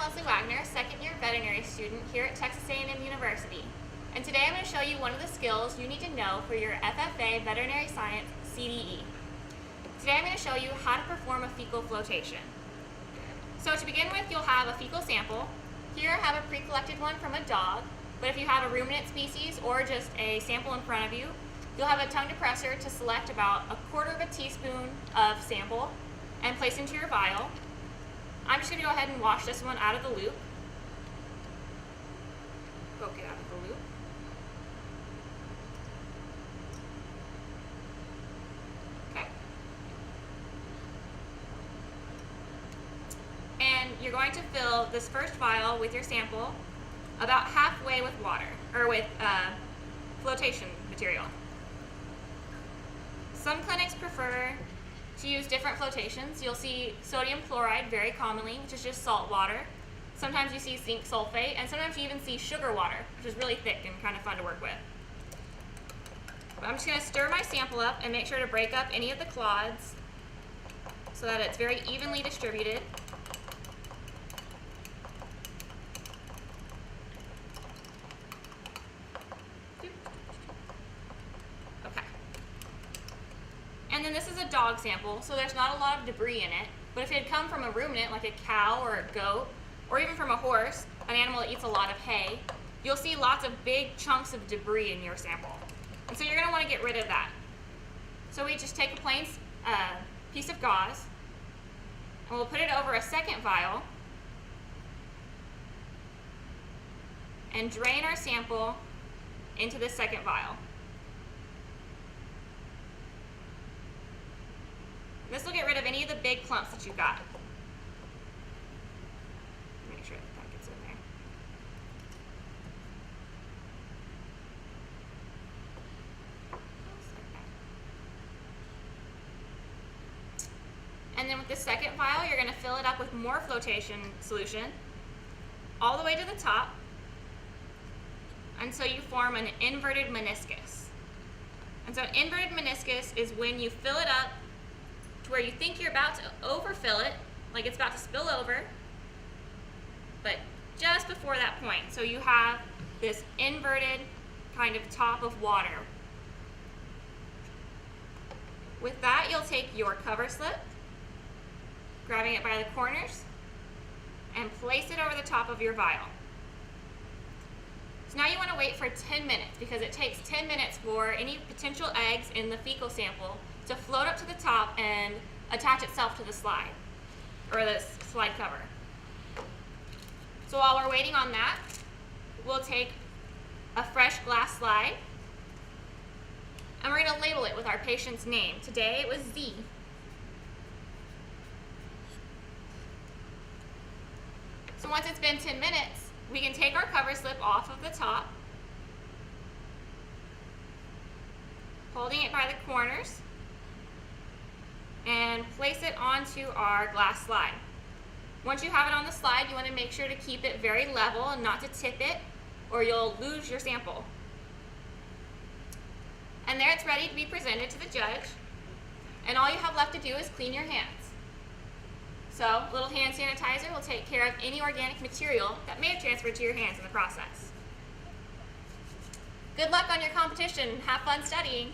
Leslie Wagner, second-year veterinary student here at Texas A&M University. And today I'm going to show you one of the skills you need to know for your FFA Veterinary Science CDE. Today I'm going to show you how to perform a fecal flotation. So to begin with, you'll have a fecal sample. Here I have a pre-collected one from a dog, but if you have a ruminant species or just a sample in front of you, you'll have a tongue depressor to select about a quarter of a teaspoon of sample and place into your vial. I'm just going to go ahead and wash this one out of the loop. Poke it out of the loop. Okay. And you're going to fill this first vial with your sample about halfway with water, or with flotation material. Some clinics prefer to use different flotations. You'll see sodium chloride very commonly, which is just salt water. Sometimes you see zinc sulfate, and sometimes you even see sugar water, which is really thick and kind of fun to work with. But I'm just going to stir my sample up and make sure to break up any of the clods so that it's very evenly distributed. And then this is a dog sample, so there's not a lot of debris in it. But if it had come from a ruminant, like a cow or a goat, or even from a horse, an animal that eats a lot of hay, you'll see lots of big chunks of debris in your sample. And so you're going to want to get rid of that. So we just take a plain piece of gauze, and we'll put it over a second vial, and drain our sample into the second vial. This will get rid of any of the big clumps that you've got. Make sure that gets in there. And then with the second vial, you're going to fill it up with more flotation solution all the way to the top until you form an inverted meniscus. And so an inverted meniscus is when you fill it up where you think you're about to overfill it, like it's about to spill over, but just before that point. So you have this inverted kind of top of water. With that, you'll take your cover slip, grabbing it by the corners, and place it over the top of your vial. So now you want to wait for 10 minutes because it takes 10 minutes for any potential eggs in the fecal sample to float up to the top and attach itself to the slide, or the slide cover. So while we're waiting on that, we'll take a fresh glass slide, and we're going to label it with our patient's name. Today it was Z. So once it's been 10 minutes, we can take our cover slip off of the top, holding it by the corners, and place it onto our glass slide. Once you have it on the slide, you want to make sure to keep it very level and not to tip it, or you'll lose your sample. And there it's ready to be presented to the judge, and all you have left to do is clean your hands. So a little hand sanitizer will take care of any organic material that may have transferred to your hands in the process. Good luck on your competition. Have fun studying.